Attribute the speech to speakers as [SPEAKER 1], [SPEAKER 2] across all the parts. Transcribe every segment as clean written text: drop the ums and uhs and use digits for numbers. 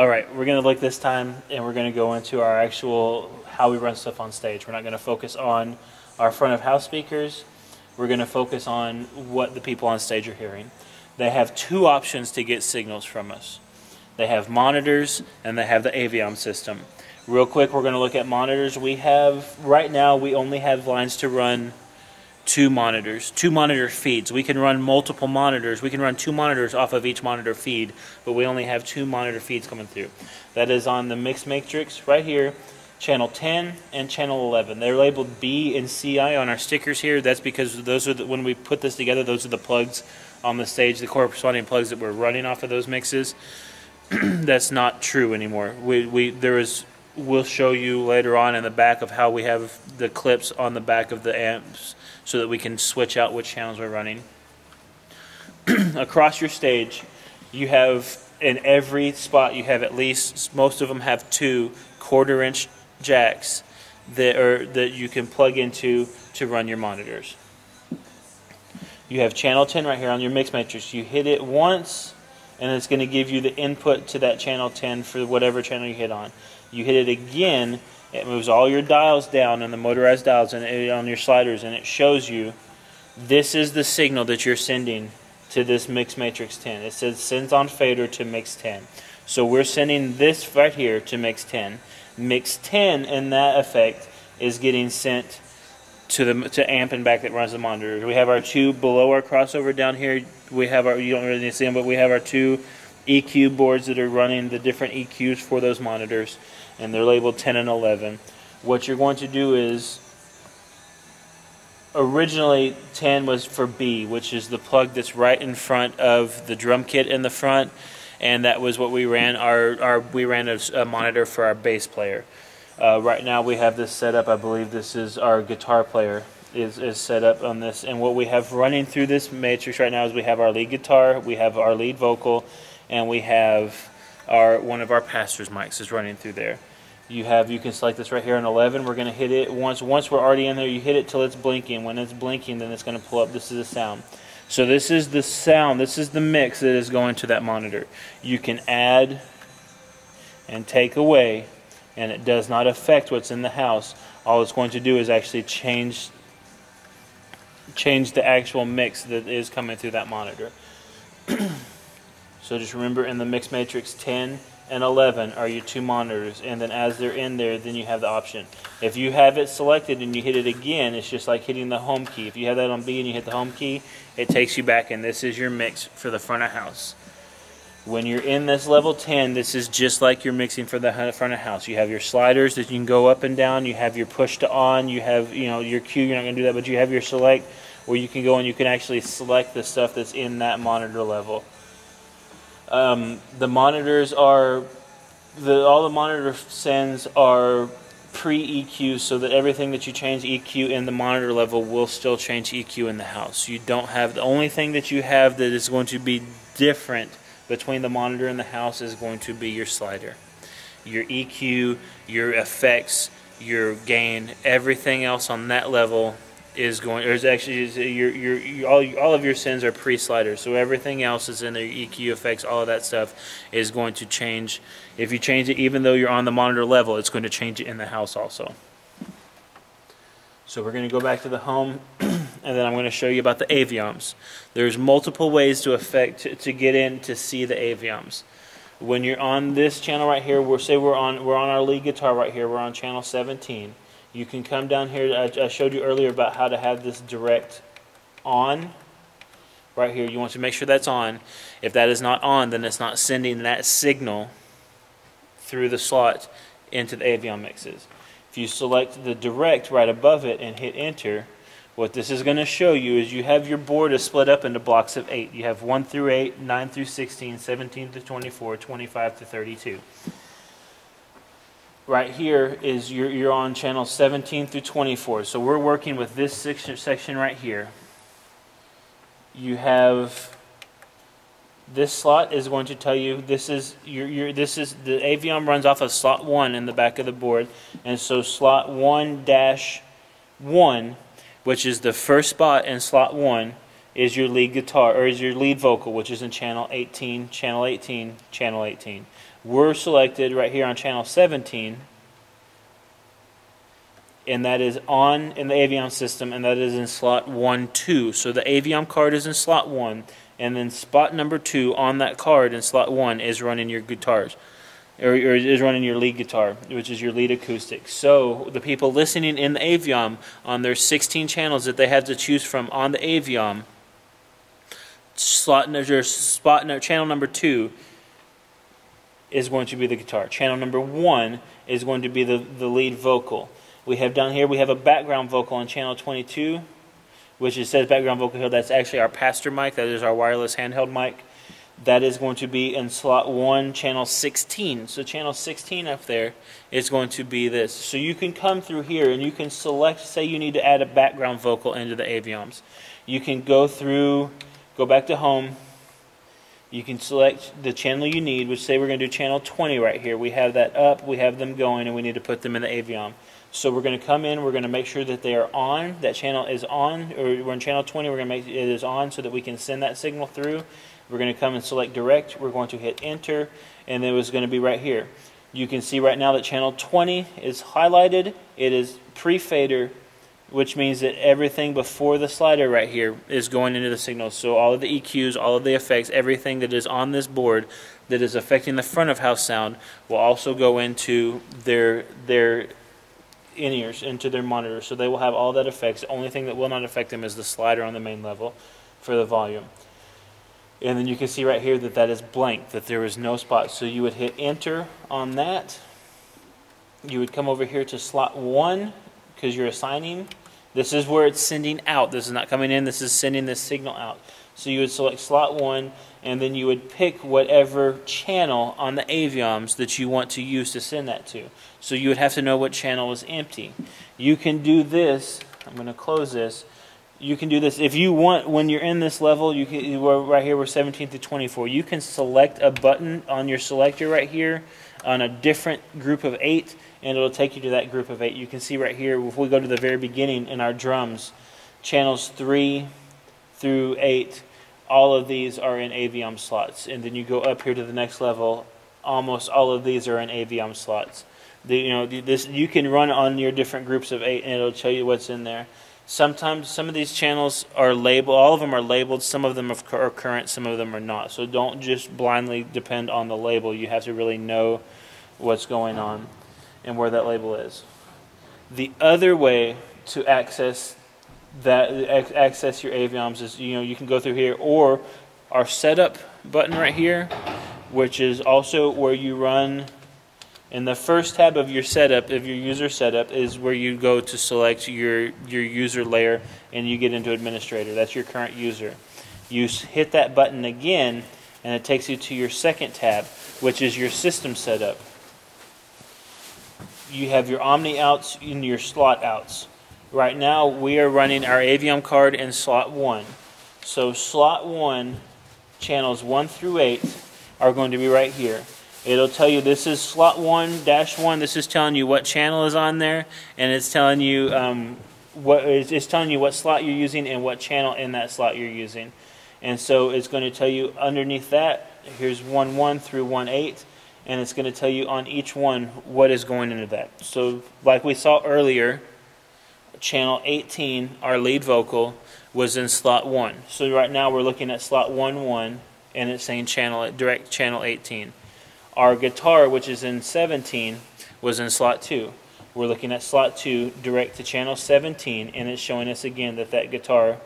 [SPEAKER 1] Alright, we're going to look this time and we're going to go into our actual how we run stuff on stage. We're not going to focus on our front of house speakers. We're going to focus on what the people on stage are hearing. They have two options to get signals from us. They have monitors and they have the aviom system. Real quick, we're going to look at monitors. Right now we only have lines to run two monitor feeds. We can run multiple monitors. We can run two monitors off of each monitor feed, but we only have two monitor feeds coming through. That is on the mix matrix right here, channel 10 and channel 11. They're labeled B and CI on our stickers here. That's because those are when we put this together, those are the plugs on the stage, the corresponding plugs that we're running off of those mixes. That's not true anymore. We'll show you later on in the back of how we have the clips on the back of the amps so that we can switch out which channels we're running. Across your stage, you have in every spot you have at least, most of them have two 1/4 inch jacks that you can plug into to run your monitors. You have channel 10 right here on your mix matrix. You hit it once and it's going to give you the input to that channel 10 for whatever channel you hit on. You hit it again, it moves all your dials down and the motorized dials and on your sliders, and it shows you this is the signal that you're sending to this mix matrix 10. It says sends on fader to mix 10. So we're sending this right here to mix 10. Mix 10 in that effect is getting sent to amp and back that runs the monitor. We have our two below our crossover down here. We have our, you don't really need to see them, but we have our two EQ boards that are running the different EQs for those monitors, and they're labeled 10 and 11. What you're going to do is, originally 10 was for B, which is the plug that's right in front of the drum kit in the front, and that was what we ran. We ran a monitor for our bass player. Right now we have this set up. I believe this is our guitar player is set up on this, and what we have running through this matrix right now is we have our lead guitar, we have our lead vocal, and we have one of our pastor's mics is running through there. You can select this right here on 11. We're going to hit it once we're already in there. You hit it till it's blinking. When it's blinking, then it's going to pull up. This is the sound. So this is the sound. This is the mix that is going to that monitor. You can add and take away, and it does not affect what's in the house. All it's going to do is actually change the actual mix that is coming through that monitor. So just remember, in the mix matrix 10 and 11 are your two monitors, and then as they're in there, then you have the option. If you have it selected and you hit it again, it's just like hitting the home key. If you have that on B and you hit the home key, it takes you back, and this is your mix for the front of house. When you're in this level 10, this is just like you're mixing for the front of house. You have your sliders that you can go up and down. You have your push to on. You have your cue. You're not going to do that, but you have your select, where you can go and you can actually select the stuff that's in that monitor level. The monitors are, all the monitor sends are pre-EQ, so that everything that you change EQ in the monitor level will still change EQ in the house. You don't have, the only thing that you have that is going to be different between the monitor and the house is going to be your slider. Your EQ, your effects, your gain, everything else on that level is going, there's actually all of your sends are pre-sliders, so everything else is in there. EQ, effects, all of that stuff is going to change. If you change it, even though you're on the monitor level, it's going to change it in the house also. So we're going to go back to the home, and then I'm going to show you about the avioms. There's multiple ways to get in to see the avioms. When you're on this channel right here, we're on our lead guitar right here. We're on channel 17. You can come down here. I showed you earlier about how to have this direct on. Right here, you want to make sure that's on. If that is not on, then it's not sending that signal through the slot into the aviom mixes. If you select the direct right above it and hit enter, what this is going to show you is you have your board is split up into blocks of 8. You have 1 through 8, 9 through 16, 17 to 24, 25 to 32. Right here is you're on channel 17 through 24. So we're working with this section right here. You have this slot is going to tell you this is the aviom runs off of slot 1 in the back of the board, and so slot 1-1, which is the first spot in slot 1, is your lead guitar, or is your lead vocal, which is in channel 18, channel 18, channel 18. We're selected right here on channel 17, and that is on in the aviom system, and that is in slot 1, 2. So the aviom card is in slot 1, and then spot number 2 on that card in slot 1 is running your guitars, or is running your lead guitar, which is your lead acoustic. So the people listening in the aviom on their 16 channels that they have to choose from on the aviom, channel number 2 is going to be the guitar. Channel number 1 is going to be the lead vocal. We have down here, we have a background vocal on channel 22, which it says background vocal here. That's actually our pastor mic. That is our wireless handheld mic. That is going to be in slot 1, channel 16. So channel 16 up there is going to be this. So you can come through here and you can select, say you need to add a background vocal into the avioms. You can go through, go back to home. You can select the channel you need, which say we're going to do channel 20 right here. We have that up, we have them going, and we need to put them in the aviom. So we're going to come in, we're going to make sure that they are on, that channel is on, or we're in channel 20, we're going to make it is on so that we can send that signal through. We're going to come and select direct, we're going to hit enter, and it was going to be right here. You can see right now that channel 20 is highlighted. It is pre-fader, which means that everything before the slider right here is going into the signal. So all of the EQs, all of the effects, everything that is on this board that is affecting the front of house sound will also go into their in-ears, into their monitors. So they will have all that effects. The only thing that will not affect them is the slider on the main level for the volume. And then you can see right here that that is blank, that there is no spot. So you would hit enter on that. You would come over here to slot 1 because you're assigning. This is where it's sending out. This is not coming in. This is sending this signal out. So you would select slot 1, and then you would pick whatever channel on the avioms that you want to use to send that to. So you would have to know what channel is empty. You can do this. I'm going to close this. You can do this if you want. When you're in this level, you can, right here we're 17 to 24. You can select a button on your selector right here on a different group of 8, and it'll take you to that group of 8. You can see right here, if we go to the very beginning in our drums, channels 3 through 8, all of these are in aviom slots. And then you go up here to the next level, almost all of these are in aviom slots. You can run on your different groups of 8, and it'll tell you what's in there. Sometimes some of these channels are labeled, all of them are labeled, some of them are current, some of them are not. So don't just blindly depend on the label. You have to really know what's going on and where that label is. The other way to access your avioms is, you can go through here, or our setup button right here, which is also where you run. In the first tab of your setup, of your user setup, is where you go to select your user layer, and you get into administrator. That's your current user. You hit that button again, and it takes you to your second tab, which is your system setup. You have your Omni outs and your slot outs. Right now, we are running our aviom card in slot 1. So slot 1, channels 1 through 8, are going to be right here. It'll tell you this is slot 1-1. This is telling you what channel is on there, and it's telling you what slot you're using and what channel in that slot you're using. And so it's going to tell you underneath that, here's 1-1 through 1-8, and it's going to tell you on each one what is going into that. So like we saw earlier, channel 18, our lead vocal, was in slot 1. So right now we're looking at slot 1-1, and it's saying direct channel 18. Our guitar, which is in 17, was in slot 2. We're looking at slot 2, direct to channel 17, and it's showing us again that that guitar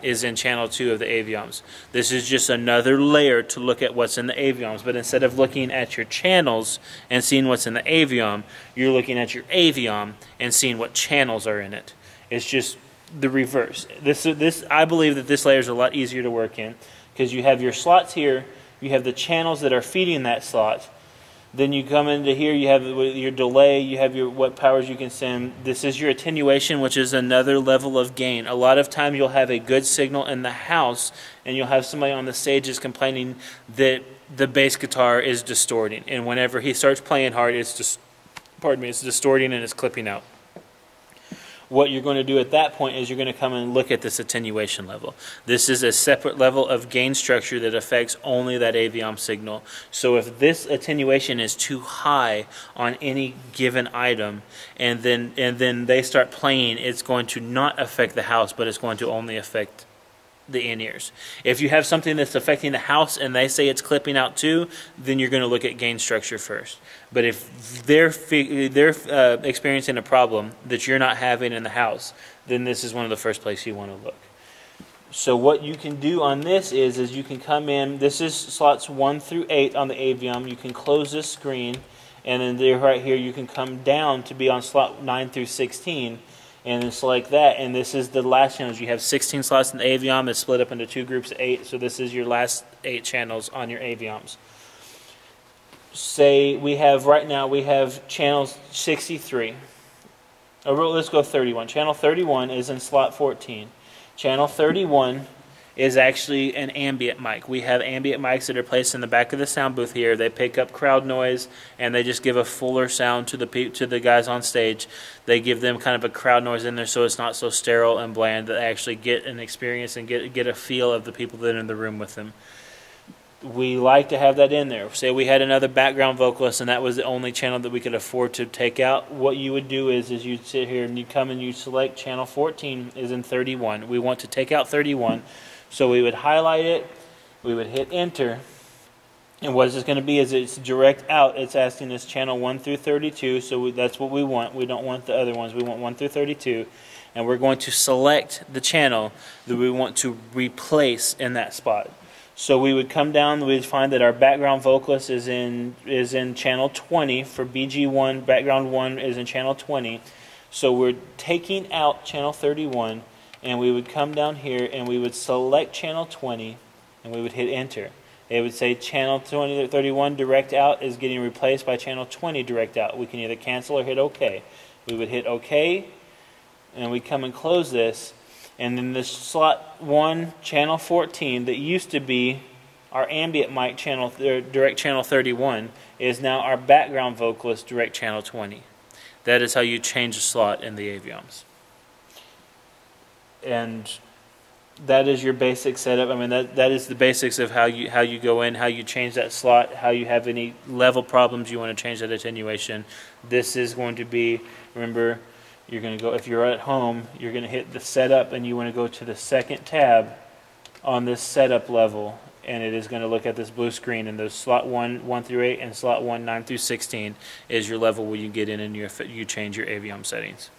[SPEAKER 1] is in channel 2 of the avioms. This is just another layer to look at what's in the avioms, but instead of looking at your channels and seeing what's in the aviom, you're looking at your aviom and seeing what channels are in it. It's just the reverse. I believe that this layer is a lot easier to work in, because you have your slots here, you have the channels that are feeding that slot. Then you come into here, you have your delay, you have what powers you can send. This is your attenuation, which is another level of gain. A lot of time you'll have a good signal in the house, and you'll have somebody on the stage is complaining that the bass guitar is distorting. And whenever he starts playing hard, it's distorting and it's clipping out. what you're going to do at that point is you're going to come and look at this attenuation level. This is a separate level of gain structure that affects only that aviom signal. So if this attenuation is too high on any given item, and then they start playing, it's going to not affect the house, but it's going to only affect the in-ears. If you have something that's affecting the house and they say it's clipping out too, then you're going to look at gain structure first. But if they're experiencing a problem that you're not having in the house, then this is one of the first places you want to look. So what you can do on this is you can come in, this is slots 1 through 8 on the aviom. You can close this screen, and then there right here you can come down to be on slot 9 through 16, and then select that, and this is the last channels. You have 16 slots in the aviom. It's split up into 2 groups of 8, so this is your last 8 channels on your avioms. Say we have, right now, we have channel 63. Let's go 31. Channel 31 is in slot 14. Channel 31 is actually an ambient mic. We have ambient mics that are placed in the back of the sound booth here. They pick up crowd noise, and they just give a fuller sound to the guys on stage. They give them kind of a crowd noise in there, so it's not so sterile and bland. That they actually get an experience and get a feel of the people that are in the room with them. We like to have that in there. Say we had another background vocalist, and that was the only channel that we could afford to take out. What you would do is you'd sit here and you come and you select channel 14 is in 31. We want to take out 31. So we would highlight it, we would hit enter, and what it's going to be is it's direct out. It's asking us channel 1 through 32, so that's what we want. We don't want the other ones. We want 1 through 32, and we're going to select the channel that we want to replace in that spot. So we would come down, we'd find that our background vocalist is in channel 20. For BG1, background 1 is in channel 20. So we're taking out channel 31, and we would come down here and we would select channel 20 and we would hit enter. It would say channel 31 direct out is getting replaced by channel 20 direct out. We can either cancel or hit OK. We would hit OK, and we come and close this, and then the slot 1 channel 14 that used to be our ambient mic channel, direct channel 31, is now our background vocalist direct channel 20. That is how you change a slot in the avioms. And that is your basic setup. I mean, that is the basics of how you go in, how you change that slot, how you have any level problems you want to change that attenuation. This is going to be, remember, you're going to go, if you're at home, you're going to hit the setup, and you want to go to the second tab on this setup level, and it is going to look at this blue screen, and those slot 1 through 8 and slot 1 9 through 16 is your level where you get in and you change your aviom settings.